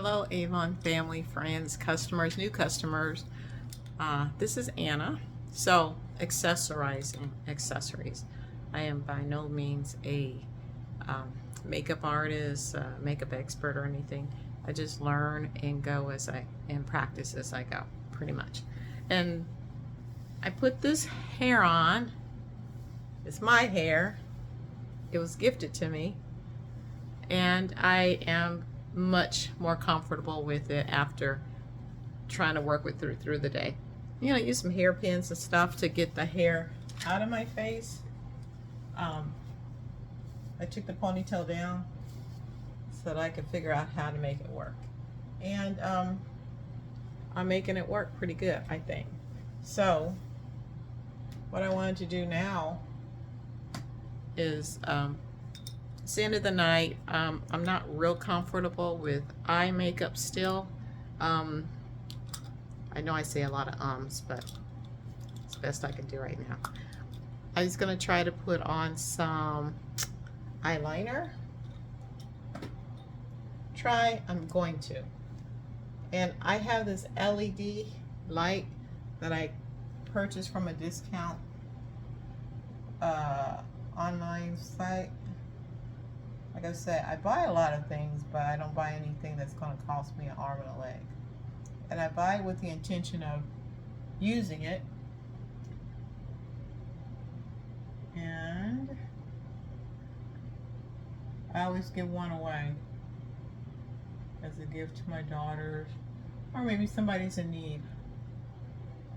Hello, Avon family, friends, customers, new customers. This is Anna. So, accessorizing accessories. I am by no means a makeup artist, makeup expert, or anything. I just learn and go as I and practice as I go, pretty much. And I put this hair on. It's my hair. It was gifted to me, and I am much more comfortable with it after trying to work with through the day. You know, use some hairpins and stuff to get the hair out of my face. I took the ponytail down so that I could figure out how to make it work, and I'm making it work pretty good, I think. So what I wanted to do now is it's the end of the night. I'm not real comfortable with eye makeup still. I know I say a lot of but it's the best I can do right now. I was going to try to put on some eyeliner. I'm going to. And I have this LED light that I purchased from a discount online site. Like I said, I buy a lot of things, but I don't buy anything that's going to cost me an arm and a leg. And I buy it with the intention of using it. And I always give one away as a gift to my daughters, or maybe somebody's in need.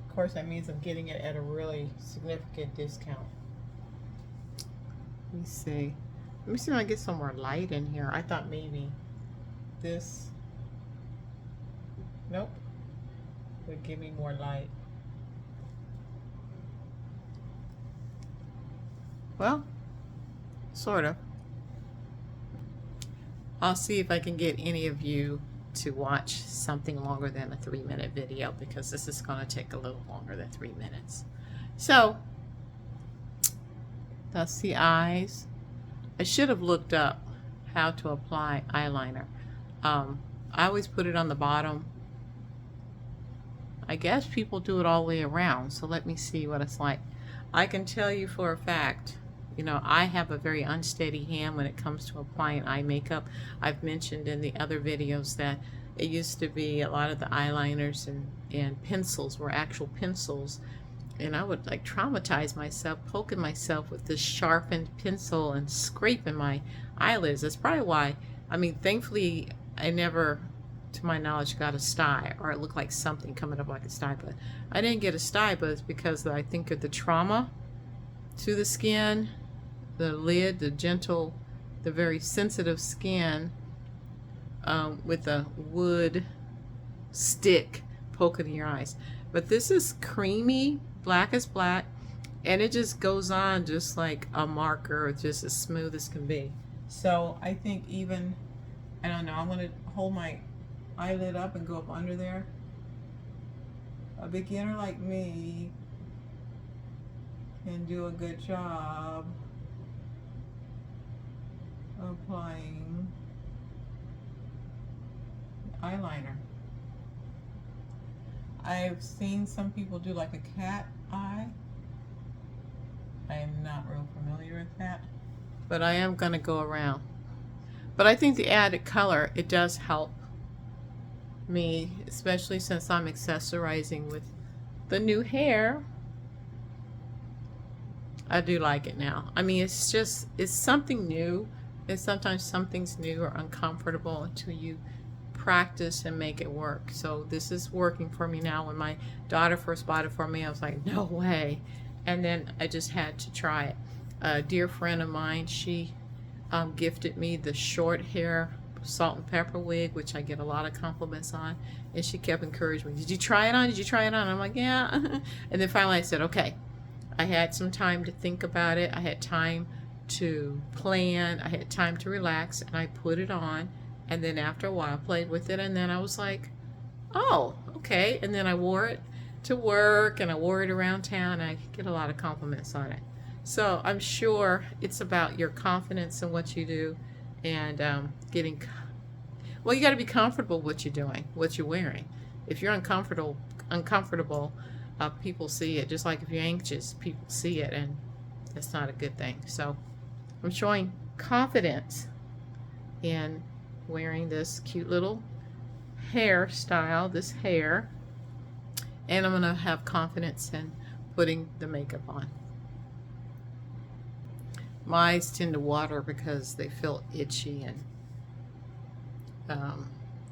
Of course, that means I'm getting it at a really significant discount. Let me see. Let me see if I get some more light in here. I thought maybe this, nope, would give me more light. Well, sort of. I'll see if I can get any of you to watch something longer than a 3-minute video, because this is going to take a little longer than 3 minutes. So, that's the eyes. I should have looked up how to apply eyeliner. I always put it on the bottom. I guess people do it all the way around, so let me see what it's like. I can tell you for a fact, you know, I have a very unsteady hand when it comes to applying eye makeup. I've mentioned in the other videos that it used to be a lot of the eyeliners and pencils were actual pencils, and I would like traumatize myself poking myself with this sharpened pencil and scraping my eyelids. That's probably why. I mean, thankfully I never, to my knowledge, got a sty, or it looked like something coming up like a sty, but I didn't get a sty. But it's because I think of the trauma to the skin, the lid, the gentle, the very sensitive skin, with a wood stick poking in your eyes. But this is creamy, black as black, and it just goes on just like a marker, just as smooth as can be. So I think even, I don't know, I'm going to hold my eyelid up and go up under there. A beginner like me can do a good job applying eyeliner. I've seen some people do like a cat eye. I am not real familiar with that, but I am going to go around. But I think the added color, it does help me, especially since I'm accessorizing with the new hair. I do like it now. I mean, it's something new, and sometimes something's new or uncomfortable until you practice and make it work. So this is working for me now. When my daughter first bought it for me, I was like, no way. And then I just had to try it. A dear friend of mine, she gifted me the short hair salt and pepper wig, which I get a lot of compliments on, and she kept encouraging me, did you try it on? Did you try it on? I'm like, yeah. And then finally I said, okay. I had some time to think about it. I had time to plan. I had time to relax, and I put it on. And then after a while, I played with it, and then I was like, oh, okay. And then I wore it to work, and I wore it around town. I get a lot of compliments on it. So I'm sure it's about your confidence in what you do, and getting Well, you got to be comfortable with what you're doing, what you're wearing. If you're uncomfortable, people see it. Just like if you're anxious, people see it, and that's not a good thing. So I'm showing confidence in wearing this cute little hairstyle, this hair, and I'm going to have confidence in putting the makeup on. My eyes tend to water because they feel itchy and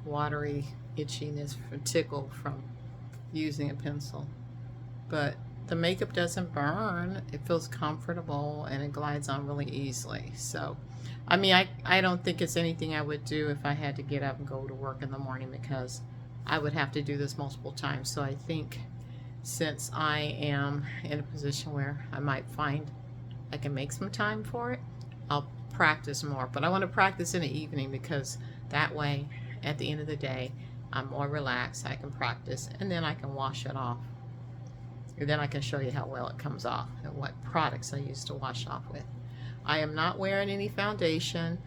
watery itchiness from tickle from using a pencil. But the makeup doesn't burn. It feels comfortable and it glides on really easily. So, I mean, I don't think it's anything I would do if I had to get up and go to work in the morning, because I would have to do this multiple times. So I think since I am in a position where I might find I can make some time for it, I'll practice more. But I want to practice in the evening, because that way at the end of the day I'm more relaxed. I can practice and then I can wash it off. And then I can show you how well it comes off and what products I use to wash off with. I am not wearing any foundation,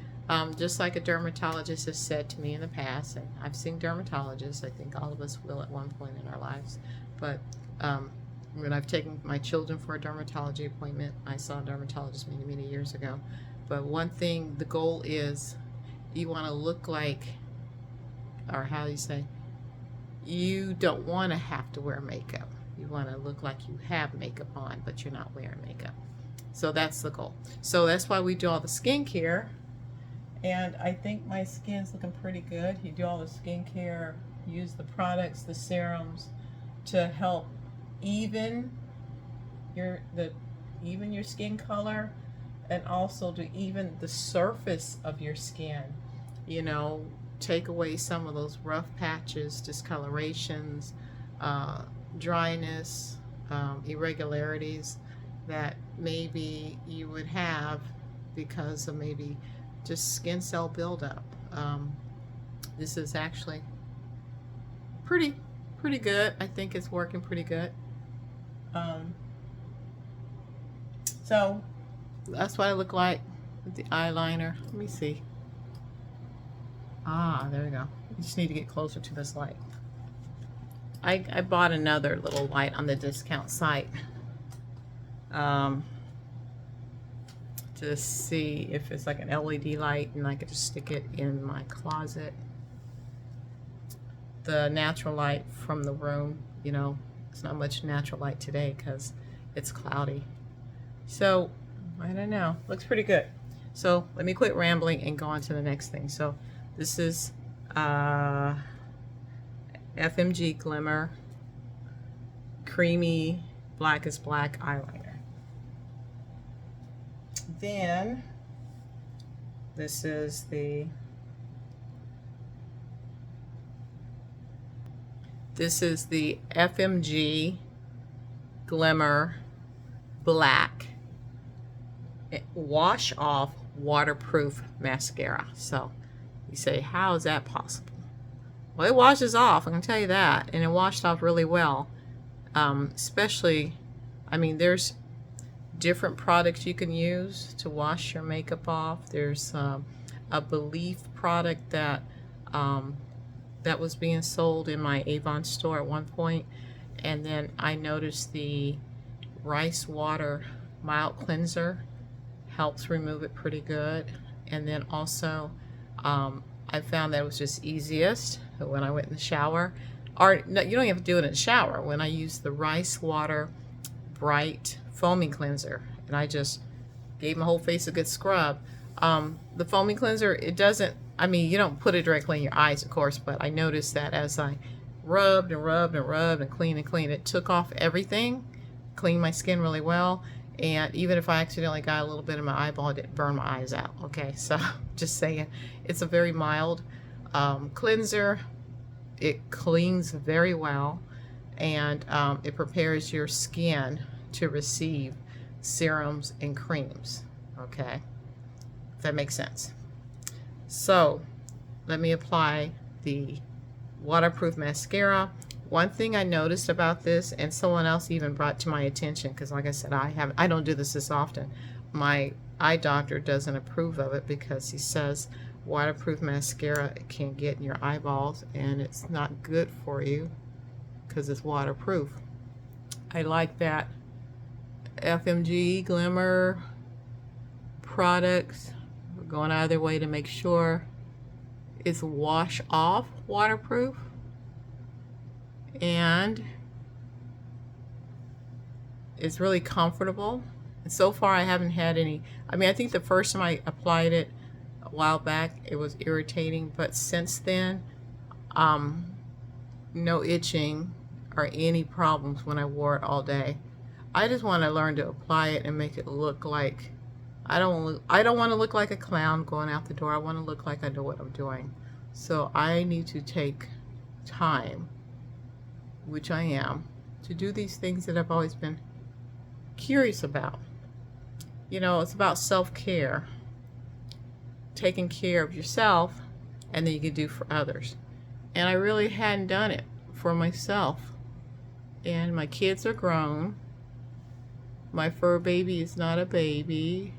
just like a dermatologist has said to me in the past, and I've seen dermatologists. I think all of us will at one point in our lives. But when I've taken my children for a dermatology appointment, I saw a dermatologist many, many years ago. But one thing, the goal is you want to look like, or how do you say, you don't want to have to wear makeup. You want to look like you have makeup on, but you're not wearing makeup. So that's the goal. So that's why we do all the skincare. And I think my skin's looking pretty good. You do all the skincare, use the products, the serums to help even your skin color, and also to even the surface of your skin. You know, take away some of those rough patches, discolorations, dryness, irregularities that maybe you would have because of maybe just skin cell buildup. This is actually pretty good. I think it's working pretty good. So that's what I look like with the eyeliner. Let me see. There we go. You just need to get closer to this light. I bought another little light on the discount site to see if it's like an LED light, and I could just stick it in my closet. The natural light from the room, you know, it's not much natural light today because it's cloudy. So I don't know, looks pretty good. So let me quit rambling and go on to the next thing. So this is FMG Glimmer Creamy Black is Black eyeliner. Then this is the FMG Glimmer Black Wash Off Waterproof Mascara. So you say, how is that possible? Well, it washes off, I can tell you that, and it washed off really well. Especially, I mean, there's different products you can use to wash your makeup off. There's a Belief product that that was being sold in my Avon store at one point, and then I noticed the rice water mild cleanser helps remove it pretty good. And then also I found that it was just easiest when I went in the shower, or no, you don't have to do it in the shower, when I used the rice water bright foaming cleanser, and I just gave my whole face a good scrub. The foaming cleanser, it doesn't, I mean, you don't put it directly in your eyes, of course, but I noticed that as I rubbed and rubbed and rubbed and cleaned, it took off everything, cleaned my skin really well. And even if I accidentally got a little bit in my eyeball, it didn't burn my eyes out. Okay, so just saying, it's a very mild cleanser. It cleans very well, and it prepares your skin to receive serums and creams. Okay, if that makes sense. So let me apply the waterproof mascara. One thing I noticed about this, and someone else even brought to my attention, because like I said, I don't do this often. My eye doctor doesn't approve of it because he says waterproof mascara can get in your eyeballs, and it's not good for you because it's waterproof. I like that FMG Glimmer products. We're going out of their way to make sure it's wash off waterproof, and it's really comfortable. And so far I haven't had any, I mean, I think the first time I applied it a while back it was irritating, but since then no itching or any problems when I wore it all day. I just want to learn to apply it and make it look like I don't want to look like a clown going out the door. I want to look like I know what I'm doing. So I need to take time, which I am, to do these things that I've always been curious about. You know, it's about self-care, taking care of yourself, and then you can do for others. And I really hadn't done it for myself. And my kids are grown. My fur baby is not a baby.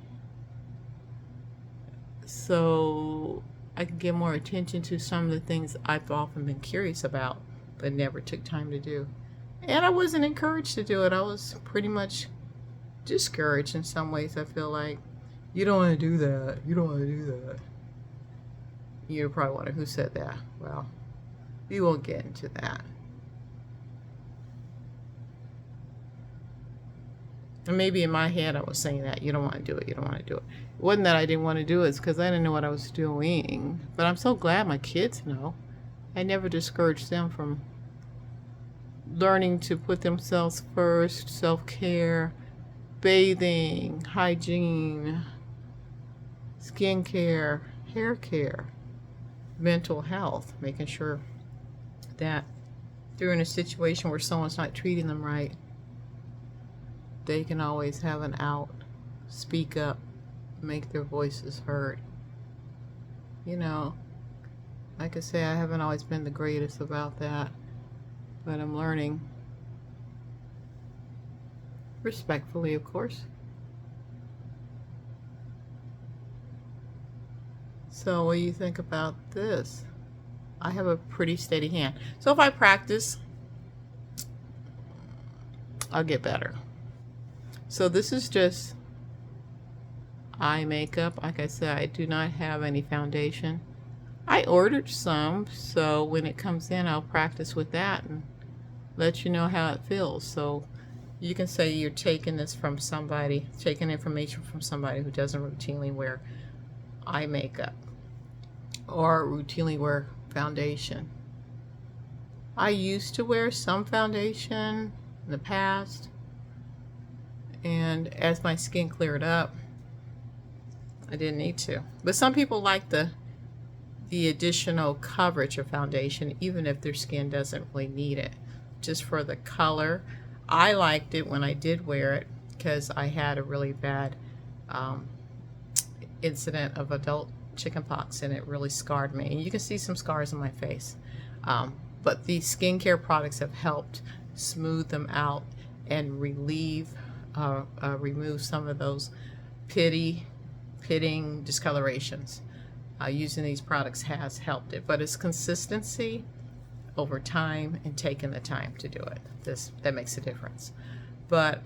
So I can give more attention to some of the things I've often been curious about, but never took time to do. And I wasn't encouraged to do it. I was pretty much discouraged in some ways. I feel like, you don't want to do that. You don't want to do that. You're probably wondering who said that. Well, we won't get into that. And maybe in my head I was saying that, you don't want to do it, you don't want to do it. It wasn't that I didn't want to do it, it's because I didn't know what I was doing. But I'm so glad my kids know. I never discouraged them from learning to put themselves first, self-care, bathing, hygiene, skincare, hair care, mental health, making sure that they're in a situation where someone's not treating them right, they can always have an out, speak up, make their voices heard. You know, like I say, I haven't always been the greatest about that, but I'm learning. Respectfully, of course. So what do you think about this? I have a pretty steady hand. So if I practice, I'll get better. So this is just eye makeup. Like I said, I do not have any foundation. I ordered some, so when it comes in, I'll practice with that and let you know how it feels. So you can say you're taking this from somebody, taking information from somebody who doesn't routinely wear eye makeup or routinely wear foundation. I used to wear some foundation in the past, and as my skin cleared up, I didn't need to. But some people like the additional coverage of foundation, even if their skin doesn't really need it, just for the color. I liked it when I did wear it because I had a really bad incident of adult chickenpox, and it really scarred me. And you can see some scars on my face. But the skincare products have helped smooth them out and remove some of those pitting discolorations. Using these products has helped it, but it's consistency over time and taking the time to do it. That makes a difference. But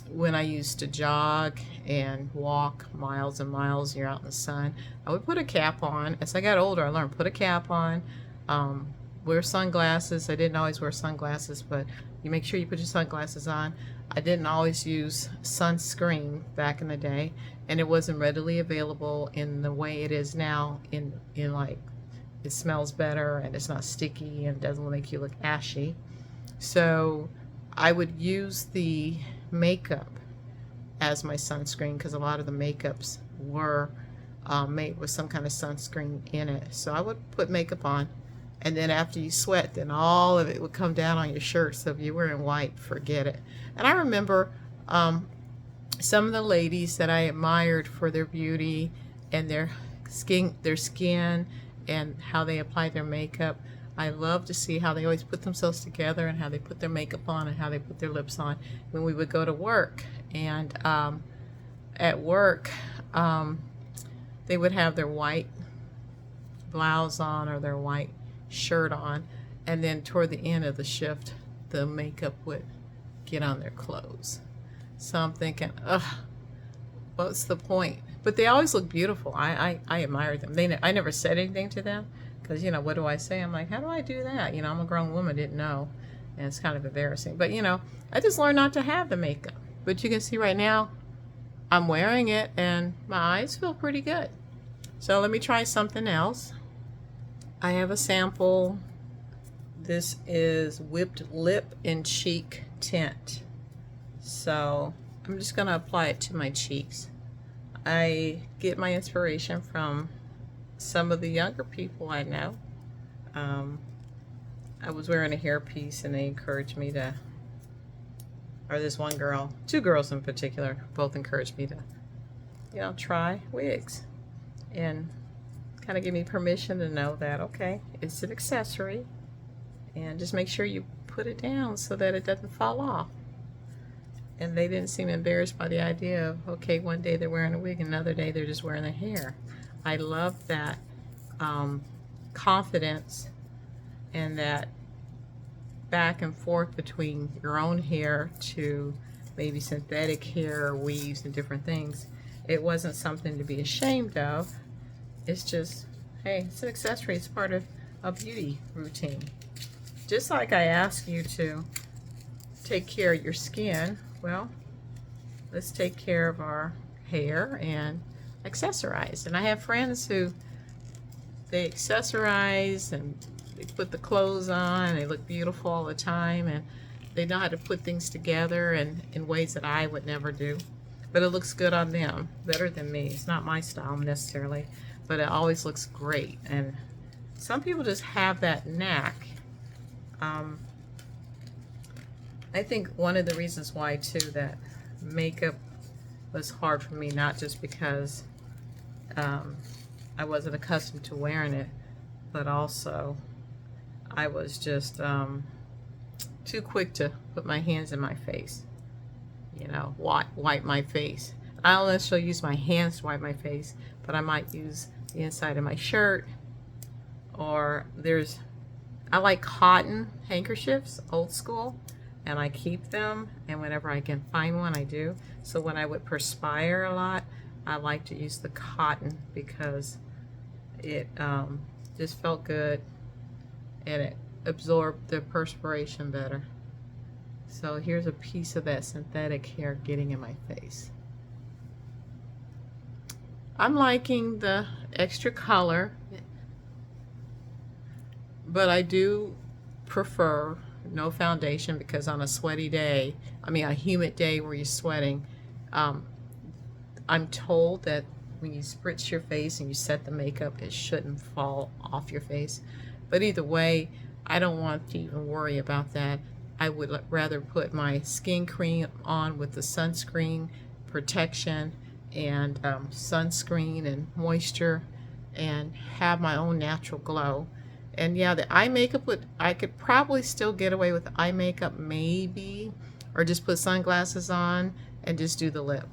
when I used to jog and walk miles and miles, you're out in the sun, I would put a cap on. As I got older, I learned put a cap on, wear sunglasses. I didn't always wear sunglasses, but you make sure you put your sunglasses on. I didn't always use sunscreen back in the day, and it wasn't readily available in the way it is now, in like it smells better and it's not sticky and doesn't make you look ashy. So I would use the makeup as my sunscreen because a lot of the makeups were made with some kind of sunscreen in it. So I would put makeup on, and then after you sweat, then all of it would come down on your shirt. So if you're wearing white, forget it. And I remember some of the ladies that I admired for their beauty and their skin and how they apply their makeup. I love to see how they always put themselves together and how they put their makeup on and how they put their lips on when we would go to work. And at work, they would have their white blouse on or their white shirt on, and then toward the end of the shift, the makeup would get on their clothes. So I'm thinking, ugh, what's the point? But they always look beautiful. I admire them. I never said anything to them because, what do I say? I'm like, how do I do that? I'm a grown woman, didn't know. And it's kind of embarrassing. But, I just learned not to have the makeup. But you can see right now, I'm wearing it and my eyes feel pretty good. So let me try something else. I have a sample. This is Whipped Lip and Cheek Tint. So I'm just going to apply it to my cheeks. I get my inspiration from some of the younger people I know. I was wearing a hairpiece and they encouraged me to, or this one girl, two girls in particular, both encouraged me to, try wigs and kind of give me permission to know that, okay, it's an accessory and just make sure you put it down so that it doesn't fall off. And they didn't seem embarrassed by the idea of, okay, one day they're wearing a wig, another day they're just wearing their hair. I love that confidence and that back and forth between your own hair to maybe synthetic hair or weaves and different things. It wasn't something to be ashamed of. It's just, hey, it's an accessory. It's part of a beauty routine. Just like I ask you to take care of your skin, well, let's take care of our hair and accessorize. And I have friends who, they accessorize and they put the clothes on and they look beautiful all the time and they know how to put things together and in ways that I would never do. But it looks good on them, better than me. It's not my style necessarily, but it always looks great. And some people just have that knack. I think one of the reasons why too that makeup was hard for me, not just because I wasn't accustomed to wearing it, but also I was just too quick to put my hands in my face, wipe my face. I don't necessarily use my hands to wipe my face, but I might use the inside of my shirt, or I like cotton handkerchiefs, old school, and I keep them, and whenever I can find one, I do. So when I would perspire a lot, I like to use the cotton because it just felt good and it absorbed the perspiration better. So here's a piece of that synthetic hair getting in my face. I'm liking the extra color, but I do prefer no foundation because on a sweaty day, a humid day where you're sweating, I'm told that when you spritz your face and you set the makeup, it shouldn't fall off your face. But either way, I don't want to even worry about that. I would rather put my skin cream on with the sunscreen protection and sunscreen and moisture and have my own natural glow. And yeah, the eye makeup I could probably still get away with eye makeup maybe, or just put sunglasses on and just do the lip.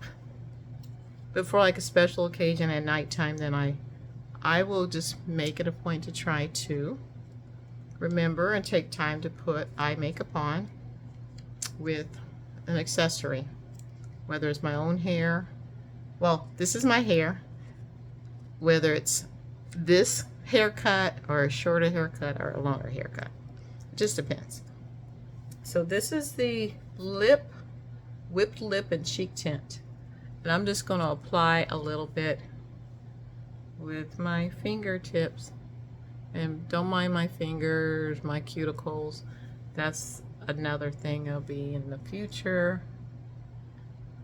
But for like a special occasion at nighttime, then I will just make it a point to try to remember and take time to put eye makeup on with an accessory, whether it's my own hair. Well, this is my hair, whether it's this haircut or a shorter haircut or a longer haircut. It just depends. So this is the Whipped Lip and Cheek Tint. And I'm just going to apply a little bit with my fingertips. And don't mind my fingers, my cuticles. That's another thing I'll be in the future.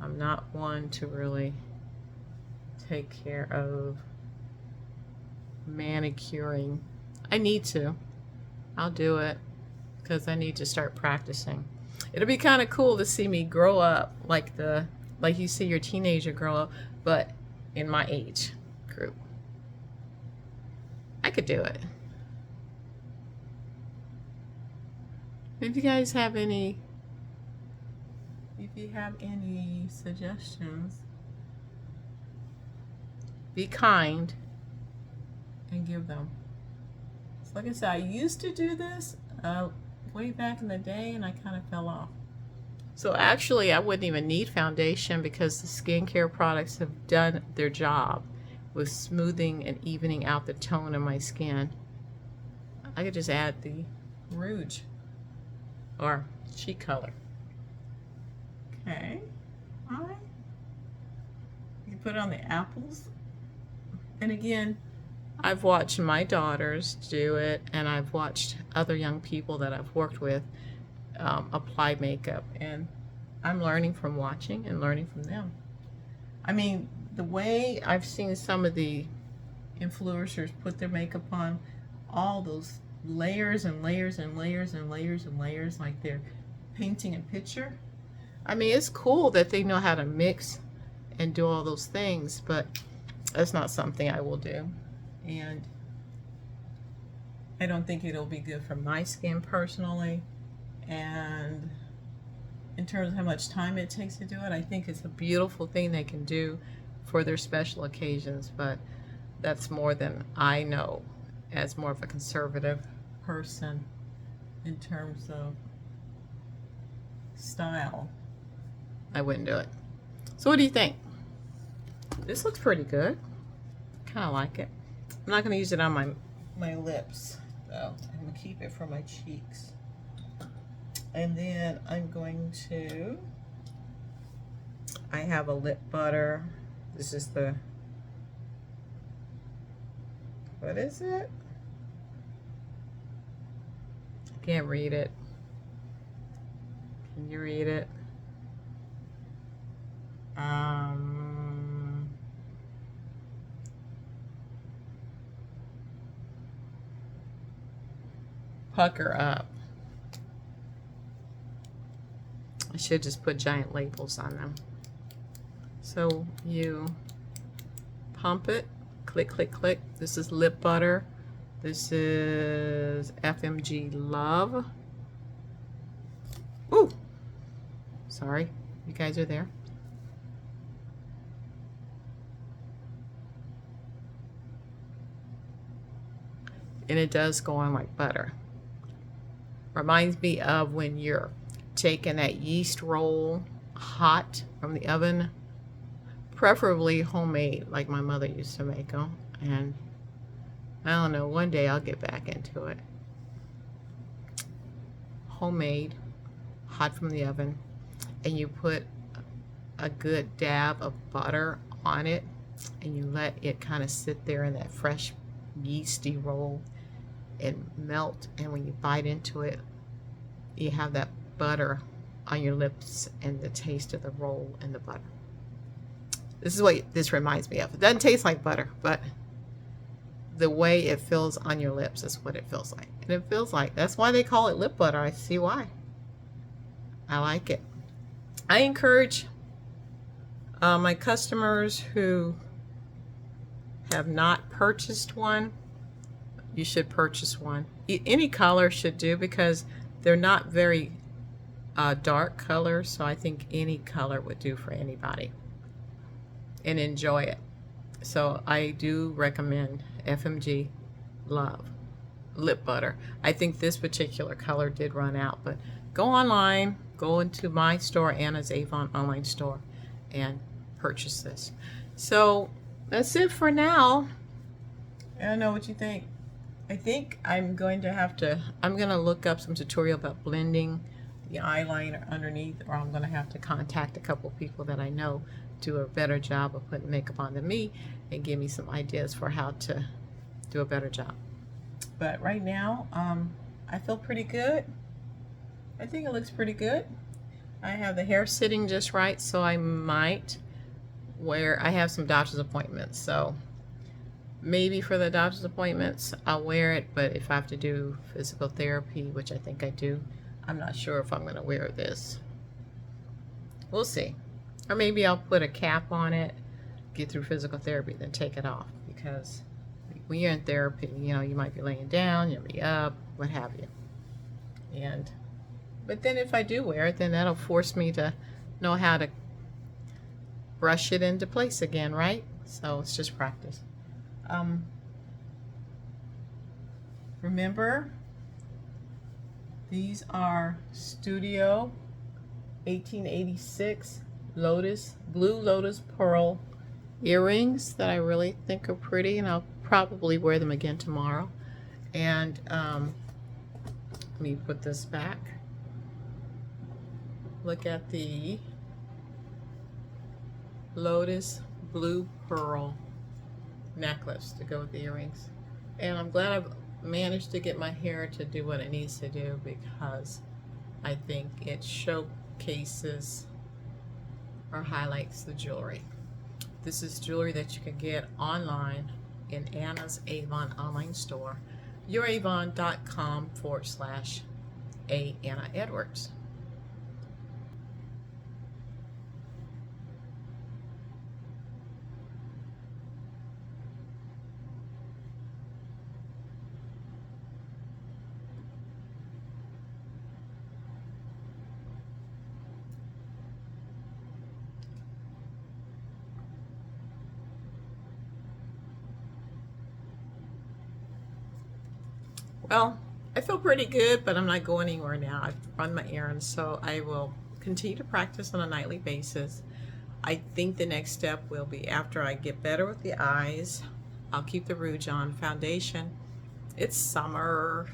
I'm not one to really take care of manicuring. I need to. I'll do it because I need to start practicing. It'll be kind of cool to see me grow up like you see your teenager grow up, but in my age group. I could do it. If you guys have any suggestions, be kind, and give them. So like I said, I used to do this way back in the day, and I kind of fell off. So actually, I wouldn't even need foundation because the skincare products have done their job with smoothing and evening out the tone of my skin. I could just add the rouge or cheek color. Okay, all right. You can put it on the apples. And again, I've watched my daughters do it, and I've watched other young people that I've worked with apply makeup, and I'm learning from watching and learning from them. I mean, the way I've seen some of the influencers put their makeup on, all those layers and layers and layers and layers and layers, like they're painting a picture. I mean, it's cool that they know how to mix and do all those things, but that's not something I will do. And I don't think it'll be good for my skin personally. And in terms of how much time it takes to do it, I think it's a beautiful thing they can do for their special occasions, but that's more than I know as more of a conservative person in terms of style. I wouldn't do it. So what do you think? This looks pretty good. Kind of like it. I'm not going to use it on my lips, though. I'm going to keep it for my cheeks. And then I'm going to, I have a lip butter. This is the, what is it? I can't read it. Can you read it? Pucker Up. I should just put giant labels on them. So you pump it, click, click, click. This is lip butter. This is FMG Love. Ooh, sorry, you guys are there. And it does go on like butter. Reminds me of when you're taking that yeast roll hot from the oven, preferably homemade like my mother used to make them. And I don't know, one day I'll get back into it. Homemade, hot from the oven, and you put a good dab of butter on it, and you let it kind of sit there in that fresh yeasty roll and melt, and when you bite into it, you have that butter on your lips and the taste of the roll and the butter. This is what this reminds me of. It doesn't taste like butter, but the way it feels on your lips is what it feels like. And it feels like, that's why they call it lip butter. I see why. I like it. I encourage my customers who have not purchased one, you should purchase one. Any color should do, because they're not very dark colors, so I think any color would do for anybody, and enjoy it. So I do recommend FMG Love lip butter. I think this particular color did run out, but go online, go into my store, Anna's Avon online store, and purchase this. So that's it for now. I don't know what you think. I think I'm going to look up some tutorial about blending the eyeliner underneath, or I'm going to have to contact a couple people that I know do a better job of putting makeup on than me, and give me some ideas for how to do a better job. But right now, I feel pretty good. I think it looks pretty good. I have the hair sitting just right, so I might I have some doctor's appointments, so maybe for the doctor's appointments I'll wear it, but if I have to do physical therapy, which I think I do, I'm not sure if I'm going to wear this. We'll see. Or maybe I'll put a cap on it, get through physical therapy, then take it off, because when you're in therapy, you know, you might be laying down, you'll be up, what have you. But then if I do wear it, then that'll force me to know how to brush it into place again, right? So it's just practice. Remember, these are Studio 1886 Blue Lotus Pearl earrings that I really think are pretty, and I'll probably wear them again tomorrow. And let me put this back. Look at the Lotus Blue Pearl necklace to go with the earrings. And I'm glad I've managed to get my hair to do what it needs to do, because I think it showcases or highlights the jewelry. This is jewelry that you can get online in Anna's Avon online store, youravon.com/aannaedwards. Well, I feel pretty good, but I'm not going anywhere now. I've run my errands, so I will continue to practice on a nightly basis. I think the next step will be, after I get better with the eyes, I'll keep the rouge on. Foundation, it's summer.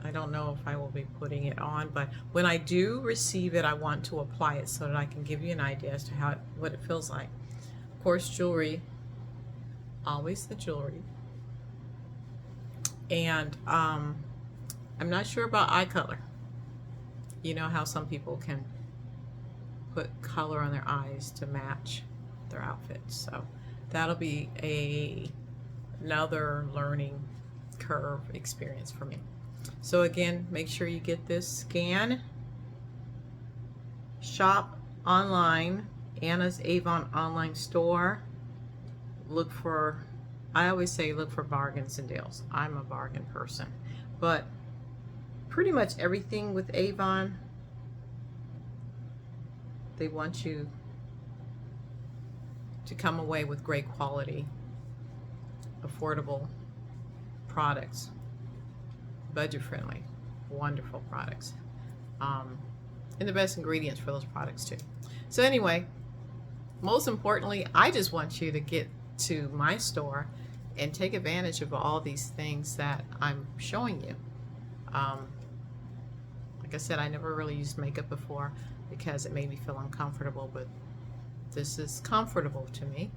I don't know if I will be putting it on, but when I do receive it, I want to apply it so that I can give you an idea as to what it feels like. Of course, jewelry, always the jewelry. And I'm not sure about eye color. You know how some people can put color on their eyes to match their outfits. So that'll be another learning curve experience for me. So again, make sure you get this scan. Shop online, Anna's Avon online store. Look for, I always say look for bargains and deals. I'm a bargain person. But pretty much everything with Avon, they want you to come away with great quality, affordable products, budget friendly, wonderful products, and the best ingredients for those products too. So anyway, most importantly, I just want you to get to my store and take advantage of all these things that I'm showing you. Like I said, I never really used makeup before because it made me feel uncomfortable, but this is comfortable to me.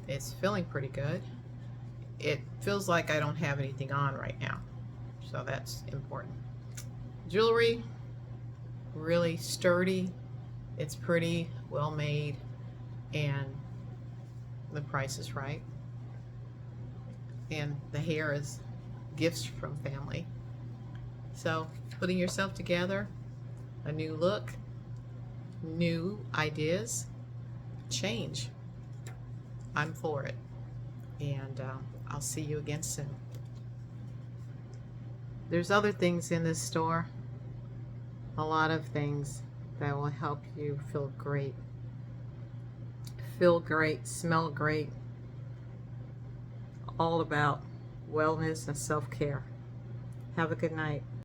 It's feeling pretty good. It feels like I don't have anything on right now, so that's important. Jewelry, really sturdy. It's pretty, well made, and the price is right. And the hair is gifts from family. So putting yourself together, a new look, new ideas, change. I'm for it. And I'll see you again soon. There's other things in this store, a lot of things that will help you feel great, smell great, all about wellness and self-care. Have a good night.